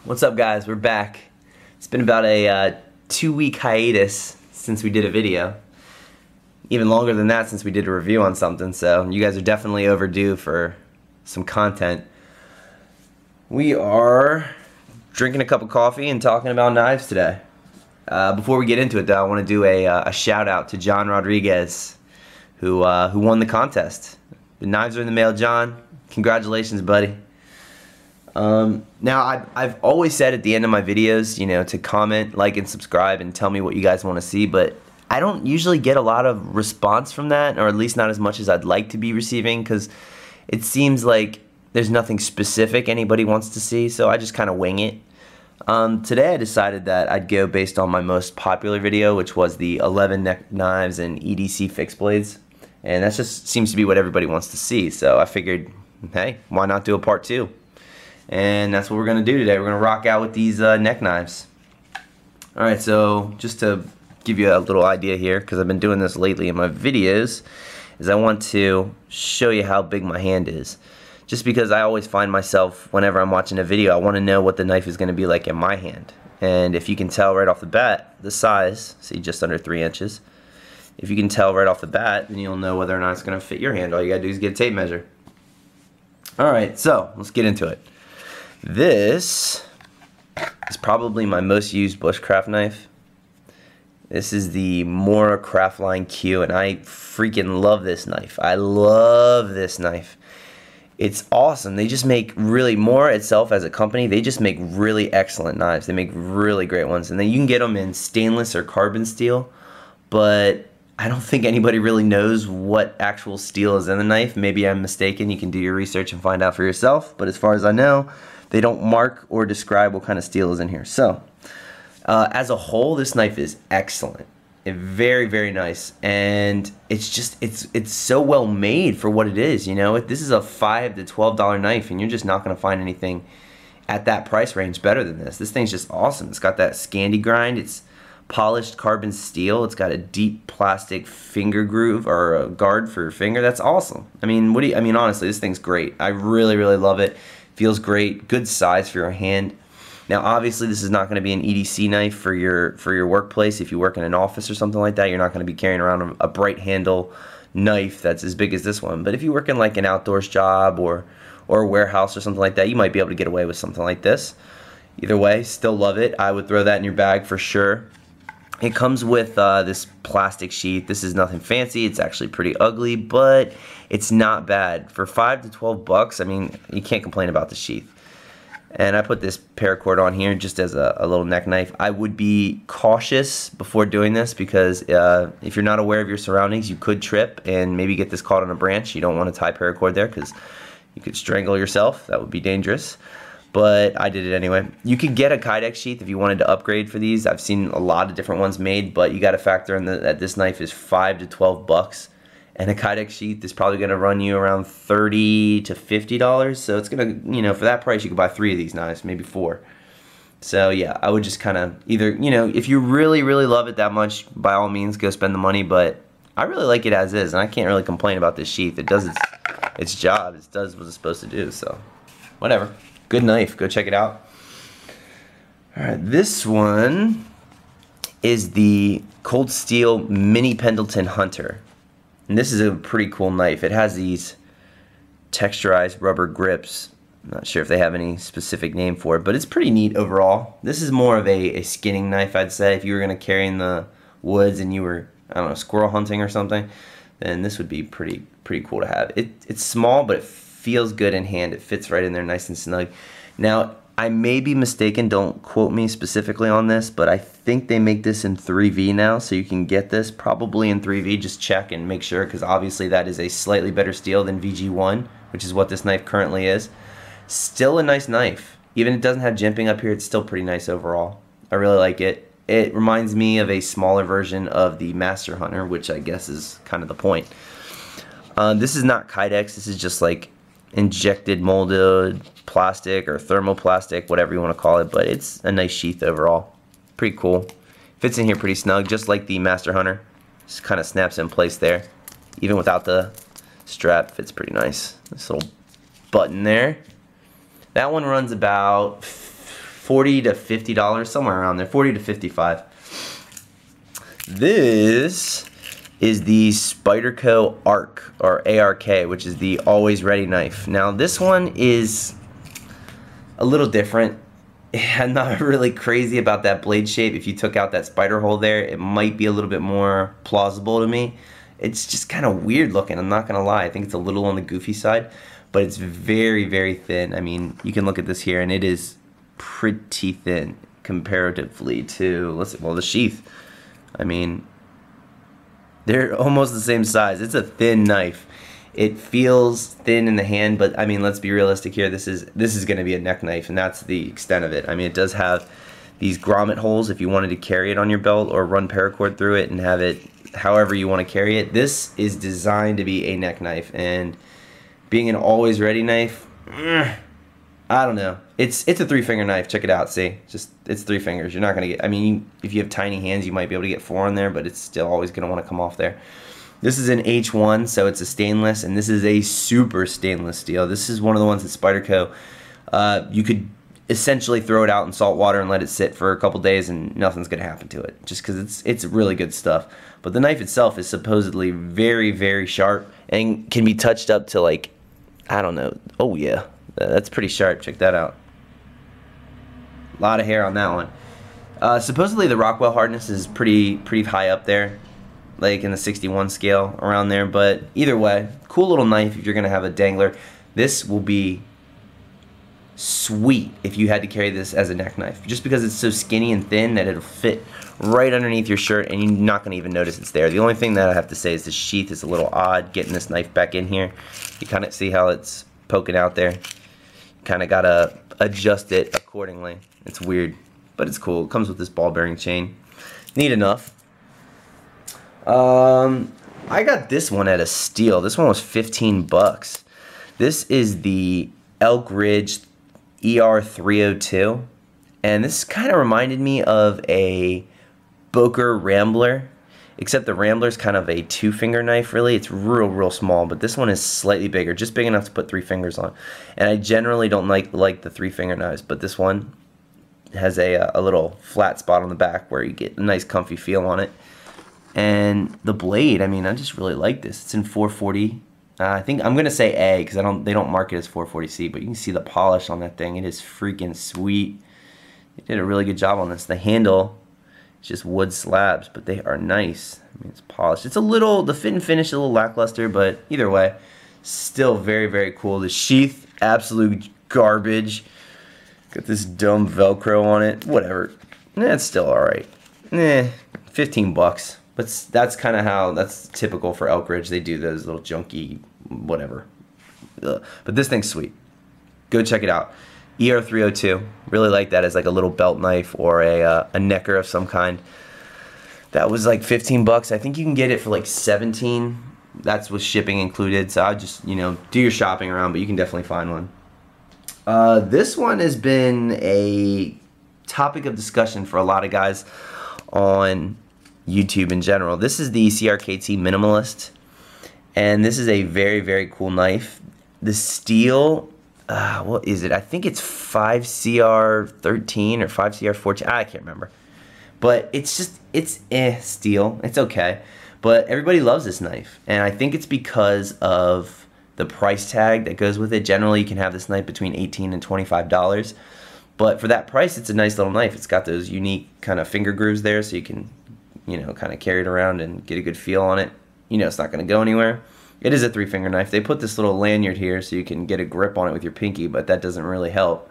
What's up, guys? We're back. It's been about a 2-week hiatus since we did a video. Even longer than that since we did a review on something, so you guys are definitely overdue for some content. We are drinking a cup of coffee and talking about knives today. Before we get into it though, I want to do a shout out to John Rodriguez who won the contest. The knives are in the mail, John. Congratulations, buddy. Now I've always said at the end of my videos, you know, to comment, like, and subscribe and tell me what you guys want to see, but I don't usually get a lot of response from that, or at least not as much as I'd like to be receiving, because it seems like there's nothing specific anybody wants to see, so I just kind of wing it. Today I decided that I'd go based on my most popular video, which was the 11 neck knives and EDC fixed blades, and that just seems to be what everybody wants to see, so I figured, hey, why not do a part 2? And that's what we're going to do today. We're going to rock out with these neck knives. Alright, so just to give you a little idea here, because I've been doing this lately in my videos, is I want to show you how big my hand is. Just because I always find myself, whenever I'm watching a video, I want to know what the knife is going to be like in my hand. And if you can tell right off the bat, the size, see, just under 3 inches. If you can tell right off the bat, then you'll know whether or not it's going to fit your hand. All you got to do is get a tape measure. Alright, so let's get into it. This is probably my most used bushcraft knife. This is the Mora Craftline Q, and I freaking love this knife. I love this knife. It's awesome. They just make really, Mora itself as a company, they just make really excellent knives. They make really great ones, and then you can get them in stainless or carbon steel, but I don't think anybody really knows what actual steel is in the knife. Maybe I'm mistaken. You can do your research and find out for yourself, but as far as I know, they don't mark or describe what kind of steel is in here. So, as a whole, this knife is excellent. Very, very nice, and it's just it's so well made for what it is. You know, this is a $5 to $12 knife, and you're just not going to find anything at that price range better than this. This thing's just awesome. It's got that Scandi grind. It's polished carbon steel. It's got a deep plastic finger groove or a guard for your finger. That's awesome. I mean, honestly, this thing's great. I really, really love it. Feels great. Good size for your hand. Now, obviously, this is not going to be an EDC knife for your workplace. If you work in an office or something like that, you're not going to be carrying around a bright handle knife that's as big as this one. But if you work in like an outdoors job or a warehouse or something like that, you might be able to get away with something like this. Either way, still love it. I would throw that in your bag for sure. It comes with this plastic sheath. This is nothing fancy. It's actually pretty ugly, but it's not bad. For $5 to $12, I mean, you can't complain about the sheath. And I put this paracord on here just as a little neck knife. I would be cautious before doing this because if you're not aware of your surroundings, you could trip and maybe get this caught on a branch. You don't want to tie paracord there because you could strangle yourself. That would be dangerous. But I did it anyway. You could get a Kydex sheath if you wanted to upgrade for these. I've seen a lot of different ones made, but you got to factor in that this knife is $5 to $12, and a Kydex sheath is probably going to run you around $30 to $50. So it's going to, you know, for that price, you could buy 3 of these knives, maybe 4. So yeah, I would just kind of either, you know, if you really, really love it that much, by all means, go spend the money. But I really like it as is, and I can't really complain about this sheath. It does its job. It does what it's supposed to do. So whatever. Good knife. Go check it out. Alright, this one is the Cold Steel Mini Pendleton Hunter. And this is a pretty cool knife. It has these texturized rubber grips. I'm not sure if they have any specific name for it, but it's pretty neat overall. This is more of a skinning knife, I'd say. If you were going to carry in the woods and you were, I don't know, squirrel hunting or something, then this would be pretty cool to have. It's small, but it feels good in hand. It fits right in there nice and snug. Now, I may be mistaken, don't quote me specifically on this, but I think they make this in 3V now, so you can get this probably in 3V. Just check and make sure, because obviously that is a slightly better steel than VG1, which is what this knife currently is. Still a nice knife. Even if it doesn't have jimping up here, it's still pretty nice overall. I really like it. It reminds me of a smaller version of the Master Hunter, which I guess is kind of the point. This is not Kydex. This is just like injected molded plastic or thermoplastic, whatever you want to call it, but it's a nice sheath overall. Pretty cool. Fits in here pretty snug, just like the Master Hunter. Just kind of snaps in place there. Even without the strap, fits pretty nice. This little button there. That one runs about $40 to $50, somewhere around there, 40 to 55. This is the Spyderco Ark, or ARK, which is the always ready knife. Now this one is a little different. I'm not really crazy about that blade shape. If you took out that spider hole there, it might be a little bit more plausible to me. It's just kind of weird looking, I'm not gonna lie. I think it's a little on the goofy side, but it's very, very thin. I mean, you can look at this here and it is pretty thin comparatively to, let's see, well, the sheath. I mean, they're almost the same size. It's a thin knife. It feels thin in the hand, but I mean, let's be realistic here. This is going to be a neck knife, and that's the extent of it. I mean, it does have these grommet holes if you wanted to carry it on your belt or run paracord through it and have it however you want to carry it. This is designed to be a neck knife, and being an always ready knife, I don't know. It's a 3-finger knife. Check it out. See, it's 3 fingers. You're not gonna get. I mean, if you have tiny hands, you might be able to get 4 on there, but it's still always gonna want to come off there. This is an H1, so it's a stainless, and this is a super stainless steel. This is one of the ones at Spyderco. You could essentially throw it out in salt water and let it sit for a couple days, and nothing's gonna happen to it, just because it's really good stuff. But the knife itself is supposedly very, very sharp and can be touched up to, like, I don't know. Oh yeah, that's pretty sharp. Check that out. A lot of hair on that one. Supposedly the Rockwell hardness is pretty high up there, like in the 61 scale, around there. But either way, cool little knife if you're gonna have a dangler. This will be sweet if you had to carry this as a neck knife, just because it's so skinny and thin that it'll fit right underneath your shirt and you're not gonna even notice it's there. The only thing that I have to say is the sheath is a little odd getting this knife back in here. You kind of see how it's poking out there. You kind of gotta adjust it accordingly. It's weird, but it's cool. It comes with this ball bearing chain. Neat enough. I got this one at a steal. This one was 15 bucks. This is the Elk Ridge ER-302, and this kind of reminded me of a Boker Rambler, except the Rambler's kind of a 2-finger knife, really. It's real small, but this one is slightly bigger, just big enough to put 3 fingers on. And I generally don't like the 3-finger knives, but this one has a little flat spot on the back where you get a nice comfy feel on it. And the blade, I mean, I just really like this. It's in 440. I think I'm gonna say A because they don't mark it as 440C, but you can see the polish on that thing. It is freaking sweet. They did a really good job on this. The handle is just wood slabs, but they are nice. I mean, it's polished. It's a little, the fit and finish is a little lackluster, but either way, still very cool. The sheath, absolute garbage. Got this dumb Velcro on it. Whatever. It's still all right. 15 bucks. But that's kind of how, that's typical for Elk Ridge. They do those little junky, whatever. Ugh. But this thing's sweet. Go check it out. ER-302. Really like that as like a little belt knife or a necker of some kind. That was like 15 bucks. I think you can get it for like 17. That's with shipping included. So I just, you know, do your shopping around, but you can definitely find one. This one has been a topic of discussion for a lot of guys on YouTube in general. This is the CRKT Minimalist, and this is a very cool knife. The steel, what is it? I think it's 5CR13 or 5CR14. I can't remember, but it's just, it's steel. It's okay, but everybody loves this knife, and I think it's because of the price tag that goes with it. Generally, you can have this knife between $18 and $25, but for that price, it's a nice little knife. It's got those unique kind of finger grooves there, so you can, you know, kind of carry it around and get a good feel on it. You know, it's not going to go anywhere. It is a 3-finger knife. They put this little lanyard here so you can get a grip on it with your pinky, but that doesn't really help.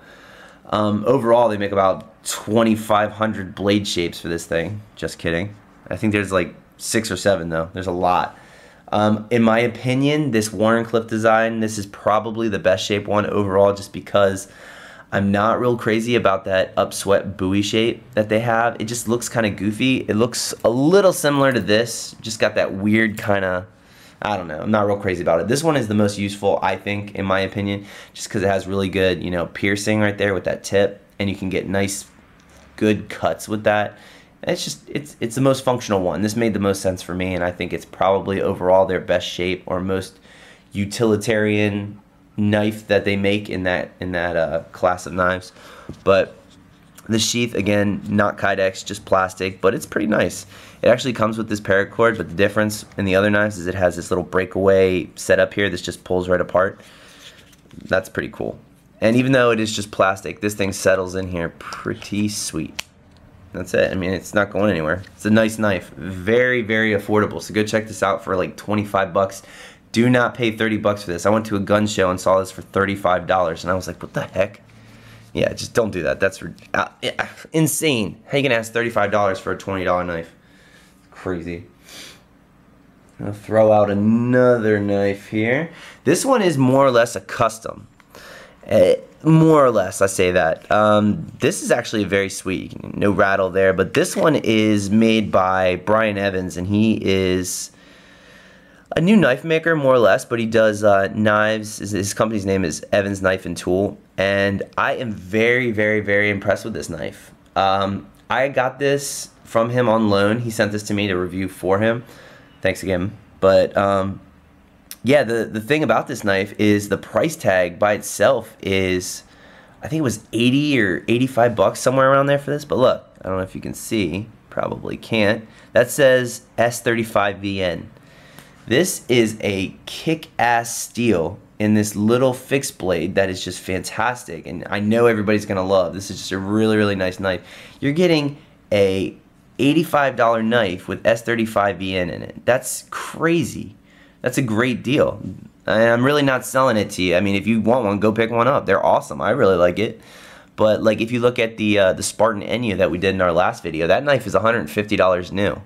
Overall, they make about 2,500 blade shapes for this thing. Just kidding. I think there's like 6 or 7 though. There's a lot. In my opinion, this Wharncliffe design, this is probably the best shape one overall, just because I'm not real crazy about that upswept buoy shape that they have. It just looks kind of goofy. It looks a little similar to this. Just got that weird kind of, I don't know. I'm not real crazy about it. This one is the most useful, I think, in my opinion, just because it has really good, you know, piercing right there with that tip, and you can get nice, good cuts with that. And it's just, it's the most functional one. This made the most sense for me, and I think it's probably overall their best shape or most utilitarian knife that they make in that class of knives. But The sheath, again, not Kydex, just plastic, but it's pretty nice. It actually comes with this paracord, but the difference in the other knives is it has this little breakaway setup here. This just pulls right apart. That's pretty cool. And even though it is just plastic, this thing settles in here pretty sweet. That's it. I mean, it's not going anywhere. It's a nice knife. Very, very affordable. So go check this out for like 25 bucks. Do not pay 30 bucks for this. I went to a gun show and saw this for $35, and I was like, what the heck? Yeah, just don't do that. That's insane. How you gonna ask $35 for a $20 knife? Crazy. I'll throw out another knife here. This one is more or less a custom. More or less, I say that. This is actually very sweet. No rattle there, but this one is made by Brian Evans, and he is a new knife maker, more or less, but he does knives. His company's name is Evans Knife and Tool, and I am very, very, very impressed with this knife. I got this from him on loan. He sent this to me to review for him. Thanks again. But yeah, the thing about this knife is the price tag by itself is, I think it was 80 or 85 bucks, somewhere around there for this. But look, I don't know if you can see, probably can't. That says S35VN. This is a kick-ass steel in this little fixed blade that is just fantastic, and I know everybody's gonna love. This is just a really, really nice knife. You're getting a $85 knife with S35VN in it. That's crazy. That's a great deal. And I'm really not selling it to you. I mean, if you want one, go pick one up. They're awesome. I really like it. But like, if you look at the Spartan NU that we did in our last video, that knife is $150 new.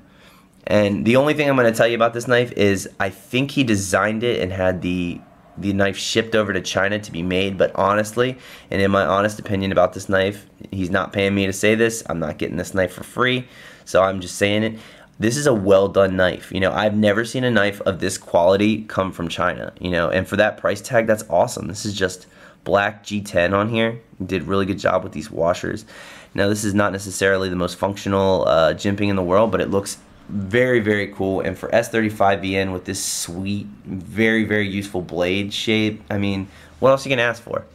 And the only thing I'm going to tell you about this knife is I think he designed it and had the knife shipped over to China to be made, but honestly, and in my honest opinion about this knife, he's not paying me to say this. I'm not getting this knife for free, so I'm just saying it. This is a well done knife. You know, I've never seen a knife of this quality come from China, you know, and for that price tag, that's awesome. This is just black G10 on here. He did a really good job with these washers. Now, this is not necessarily the most functional jimping in the world, but it looks very, very cool. And for S35VN with this sweet, very, very useful blade shape, I mean, what else are you gonna ask for?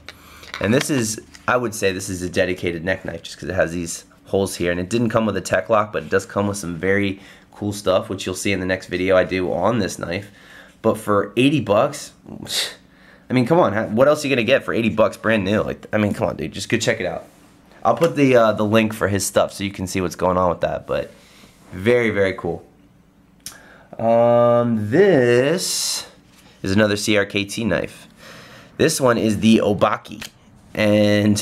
And this is, I would say this is a dedicated neck knife just because it has these holes here, and it didn't come with a tech lock, but it does come with some very cool stuff, which you'll see in the next video I do on this knife. But for 80 bucks, I mean, come on, what else are you gonna get for 80 bucks brand new? Like, I mean, come on, dude, just go check it out. I'll put the link for his stuff so you can see what's going on with that, but very, very cool. This is another CRKT knife. This one is the Obake, and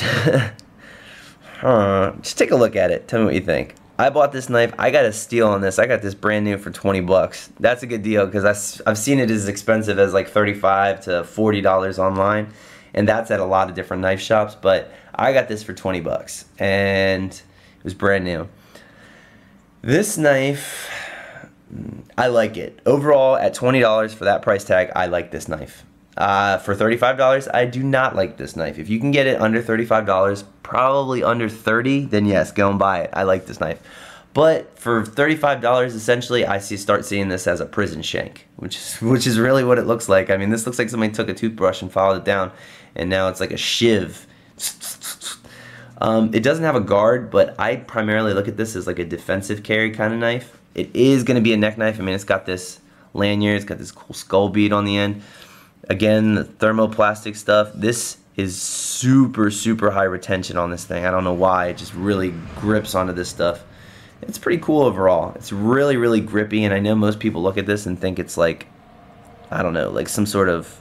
just take a look at it. Tell me what you think. I bought this knife. I got a steal on this. I got this brand new for 20 bucks. That's a good deal because I've seen it as expensive as like $35 to $40 online, and that's at a lot of different knife shops, but I got this for 20 bucks, and it was brand new. This knife, I like it. Overall, at $20 for that price tag, I like this knife. For $35, I do not like this knife. If you can get it under $35, probably under $30, then yes, go and buy it. I like this knife. But for $35, essentially, I start seeing this as a prison shank, which is really what it looks like. I mean, this looks like somebody took a toothbrush and followed it down, and now it's like a shiv. It doesn't have a guard, but I primarily look at this as like a defensive carry kind of knife. It is going to be a neck knife. I mean, it's got this lanyard, it's got this cool skull bead on the end. Again, the thermoplastic stuff. This is super, super high retention on this thing. I don't know why. It just really grips onto this stuff. It's pretty cool overall. It's really, really grippy, and I know most people look at this and think it's like, I don't know, like some sort of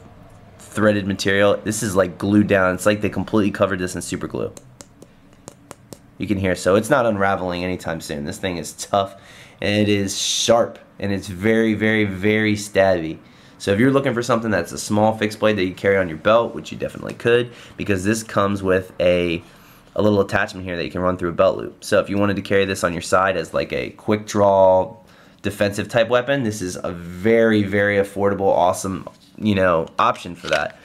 threaded material. This is like glued down. It's like they completely covered this in super glue. You can hear, so it's not unraveling anytime soon. This thing is tough, and it is sharp, and it's very, very, very stabby. So if you're looking for something that's a small fixed blade that you carry on your belt, which you definitely could, because this comes with a little attachment here that you can run through a belt loop. So if you wanted to carry this on your side as like a quick draw defensive type weapon, this is a very, very affordable, awesome, you know, option for that.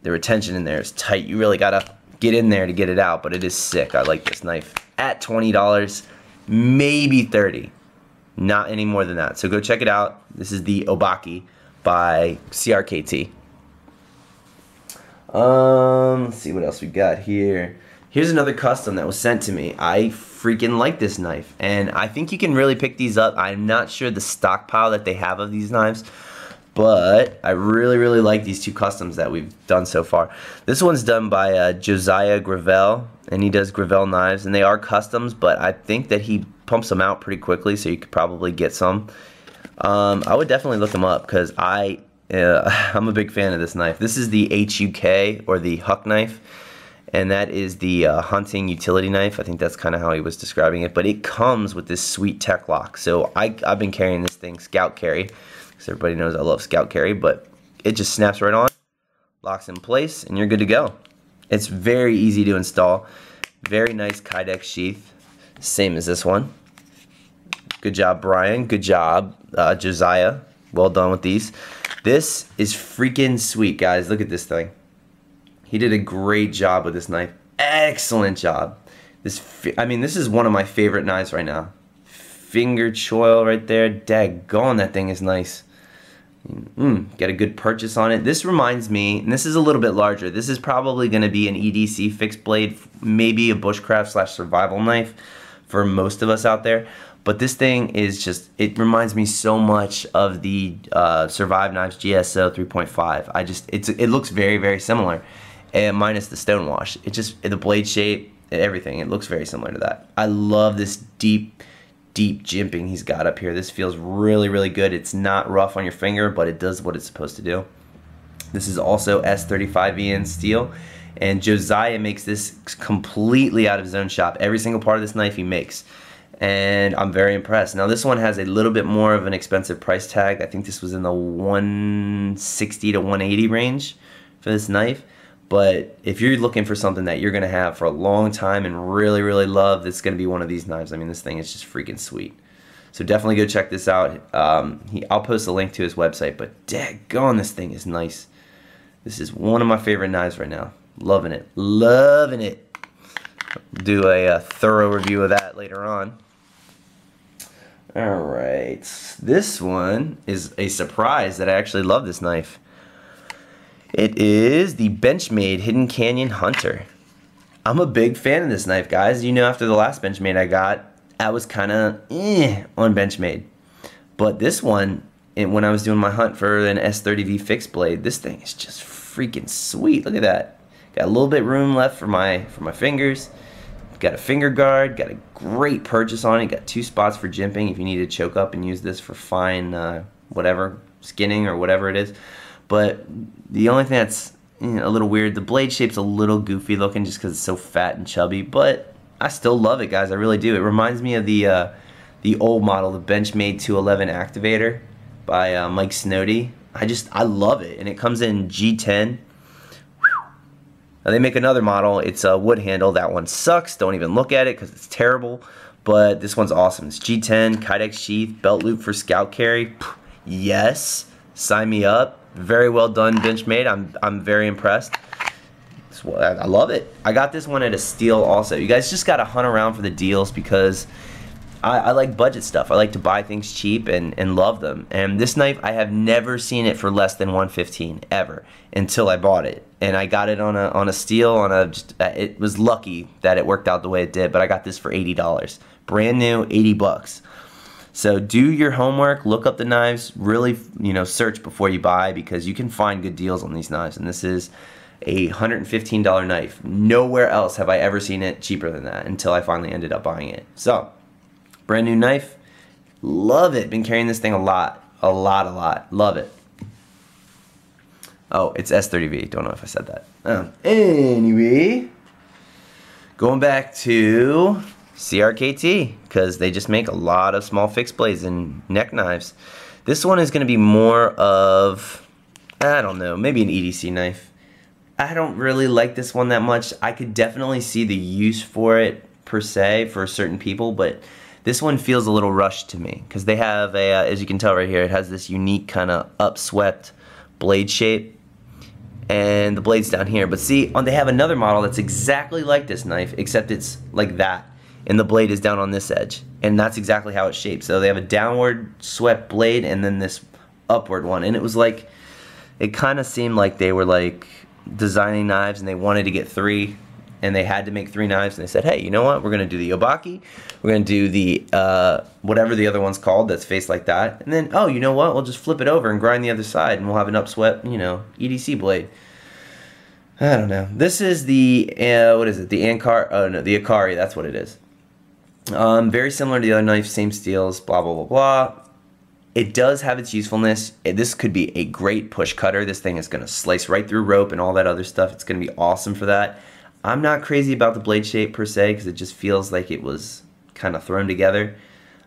The retention in there is tight. You really gotta get in there to get it out, but it is sick. I like this knife at $20, maybe $30, not any more than that. So go check it out. This is the Obake by CRKT. Let's see what else we got here. Here's another custom that was sent to me. I freaking like this knife, and I think you can really pick these up. I'm not sure the stockpile that they have of these knives, but I really like these 2 customs that we've done so far. This one's done by Josiah Gravel, and he does Gravelle knives, and they are customs, but I think that he pumps them out pretty quickly, so you could probably get some. I would definitely look them up, because I'm a big fan of this knife. This is the HUK, or the Huck knife, and that is the hunting utility knife. I think that's kind of how he was describing it, but it comes with this sweet tech lock. So I've been carrying this thing scout carry, because everybody knows I love scout carry, but it just snaps right on, locks in place, and you're good to go. It's very easy to install. Very nice Kydex sheath, same as this one. Good job, Brian. Good job, Josiah. Well done with these. This is freaking sweet, guys. Look at this thing. He did a great job with this knife. Excellent job. I mean, this is one of my favorite knives right now. Finger choil right there. Daggone, that thing is nice. Got a good purchase on it. This reminds me, and this is a little bit larger. This is probably going to be an EDC fixed blade, maybe a bushcraft / survival knife for most of us out there. But this thing is just, it reminds me so much of the Survive Knives GSO 3.5. It looks very similar, and minus the stonewash. It just, the blade shape and everything, it looks very similar to that. I love this deep jimping he's got up here. This feels really good. It's not rough on your finger, but it does what it's supposed to do. This is also S35VN steel, and Josiah makes this completely out of his own shop. Every single part of this knife he makes, and I'm very impressed. Now this one has a little bit more of an expensive price tag. I think this was in the 160 to 180 range for this knife. But if you're looking for something that you're going to have for a long time and really love, it's going to be one of these knives. I mean, this thing is just freaking sweet. So definitely go check this out. I'll post a link to his website, but daggone, this thing is nice. This is one of my favorite knives right now. Loving it. Loving it. Do a thorough review of that later on. Alright. This one is a surprise that I actually love this knife. It is the Benchmade Hidden Canyon Hunter. I'm a big fan of this knife, guys. You know, after the last Benchmade I got, I was kind of on Benchmade. But this one, when I was doing my hunt for an S30V fixed blade, this thing is just freaking sweet. Look at that. Got a little bit room left for my fingers. Got a finger guard. Got a great purchase on it. Got 2 spots for jimping if you need to choke up and use this for fine whatever, skinning or whatever it is. But the only thing that's a little weird, the blade shape's a little goofy looking just because it's so fat and chubby, but I still love it, guys. I really do. It reminds me of the old model, the Benchmade 211 Activator by Mike Snowdy. I love it, and it comes in G10. Now they make another model. It's a wood handle. That one sucks. Don't even look at it because it's terrible. But this one's awesome. It's G10, Kydex sheath, belt loop for scout carry. Yes, sign me up. Very well done, Benchmade. I'm very impressed. I love it. I got this one at a steal also. You guys just gotta hunt around for the deals because I like budget stuff. I like to buy things cheap and love them. And this knife, I have never seen it for less than $115 ever until I bought it. And I got it on a steal. It was lucky that it worked out the way it did. But I got this for $80, brand new, 80 bucks. So do your homework, look up the knives, really, search before you buy because you can find good deals on these knives. And this is a $115 knife. Nowhere else have I ever seen it cheaper than that until I finally ended up buying it. So, brand new knife, love it. Been carrying this thing a lot. Love it. Oh, it's S30V. Don't know if I said that. Anyway, going back to CRKT, because they just make a lot of small fixed blades and neck knives. This one is going to be more of, I don't know, maybe an EDC knife. I don't really like this one that much. I could definitely see the use for it per se for certain people, but this one feels a little rushed to me because they have a, as you can tell right here, it has this unique kind of upswept blade shape, and the blade's down here. But see, they have another model that's exactly like this knife, except it's like that. And the blade is down on this edge, and that's exactly how it's shaped. So they have a downward swept blade and then this upward one, and it was like, it kind of seemed like they were like designing knives and they wanted to get 3 and they had to make 3 knives, and they said, hey, you know what, we're going to do the Obake, we're going to do the whatever the other one's called that's faced like that, and then, oh, you know what, we'll just flip it over and grind the other side, and we'll have an upswept, you know, EDC blade. I don't know. This is the, what is it, the Akari, oh no, the Akari, that's what it is. Very similar to the other knife, same steels, blah, blah, blah, blah. It does have its usefulness. This could be a great push cutter. This thing is going to slice right through rope and all that other stuff. It's going to be awesome for that. I'm not crazy about the blade shape per se because it just feels like it was kind of thrown together.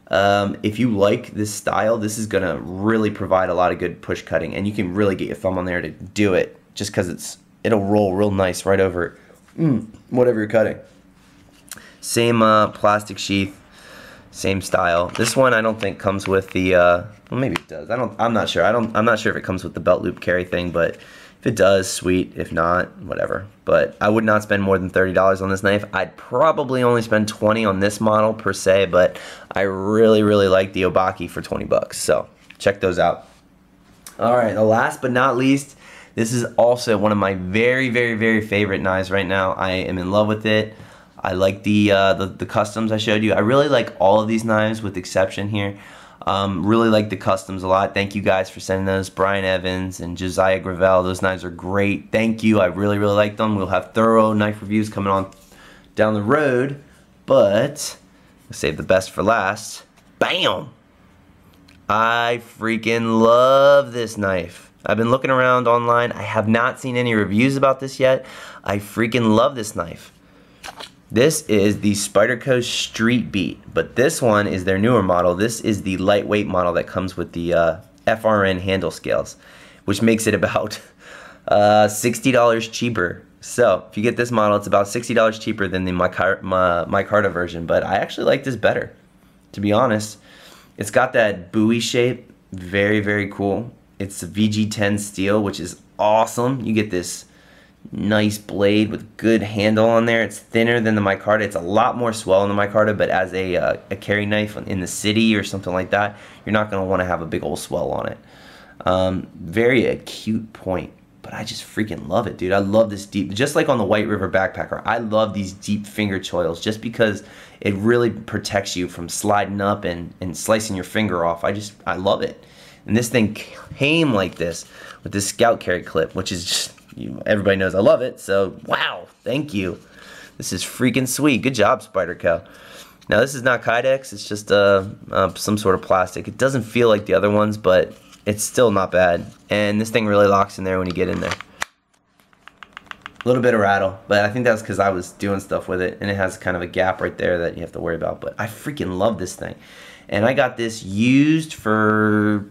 If you like this style, this is going to really provide a lot of good push cutting, and you can really get your thumb on there to do it just because it'll roll real nice right over whatever you're cutting. Same plastic sheath. Same style. This one I don't think comes with the well, maybe it does. I'm not sure. I'm not sure if it comes with the belt loop carry thing, but if it does, sweet. If not, whatever. But I would not spend more than $30 on this knife. I'd probably only spend $20 on this model per se, but I really like the Obake for 20 bucks. So, check those out. All right, the last but not least, this is also one of my very favorite knives right now. I am in love with it. I like the customs I showed you. I really like all of these knives with exception here. Really like the customs a lot. Thank you guys for sending those. Brian Evans and Josiah Gravel. Those knives are great. Thank you. I really like them. We'll have thorough knife reviews coming on down the road. But we'll save the best for last. Bam! I freaking love this knife. I've been looking around online. I have not seen any reviews about this yet. I freaking love this knife. This is the Spyderco Street Beat, but this one is their newer model. This is the lightweight model that comes with the FRN handle scales, which makes it about $60 cheaper. So if you get this model, it's about $60 cheaper than the micarta version, but I actually like this better, to be honest. It's got that buoy shape, very cool. It's a VG10 steel, which is awesome. You get this nice blade with good handle on there. It's thinner than the micarta. It's a lot more swell in the micarta, but as a carry knife in the city or something like that, you're not going to want to have a big old swell on it. Very acute point, but I just freaking love it, dude. I love this deep, just like on the White River Backpacker, I love these deep finger choils just because it really protects you from sliding up and slicing your finger off. I love it. And this thing came like this with this scout carry clip, which is just, everybody knows I love it, so wow, thank you. This is freaking sweet. Good job, Spyderco. Now this is not Kydex, it's just some sort of plastic. It doesn't feel like the other ones, but it's still not bad. And this thing really locks in there when you get in there. A little bit of rattle, but I think that's because I was doing stuff with it, and it has kind of a gap right there that you have to worry about. But I freaking love this thing. And I got this used for,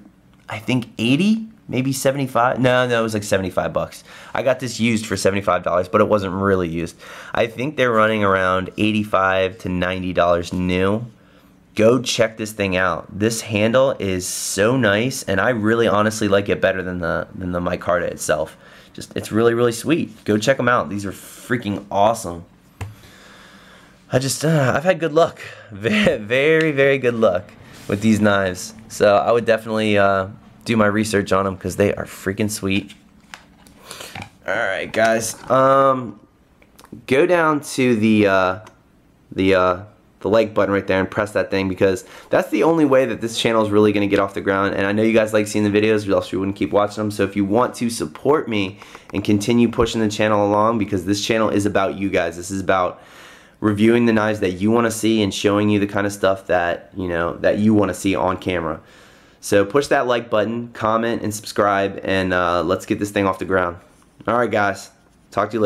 I think, 80? Maybe 75? No, it was like 75 bucks. I got this used for $75, but it wasn't really used. I think they're running around $85 to $90 new. Go check this thing out. This handle is so nice, and I really honestly like it better than the micarta itself. It's really sweet. Go check them out. These are freaking awesome. I've had good luck. Very good luck with these knives. So I would definitely do my research on them because they are freaking sweet. Alright guys, go down to the like button right there and press that thing, because that's the only way that this channel is really going to get off the ground. And I know you guys like seeing the videos, or else you wouldn't keep watching them. So if you want to support me and continue pushing the channel along, because this channel is about you guys, this is about reviewing the knives that you want to see and showing you the kind of stuff that that you want to see on camera. So push that like button, comment, and subscribe, and let's get this thing off the ground. Alright guys, talk to you later.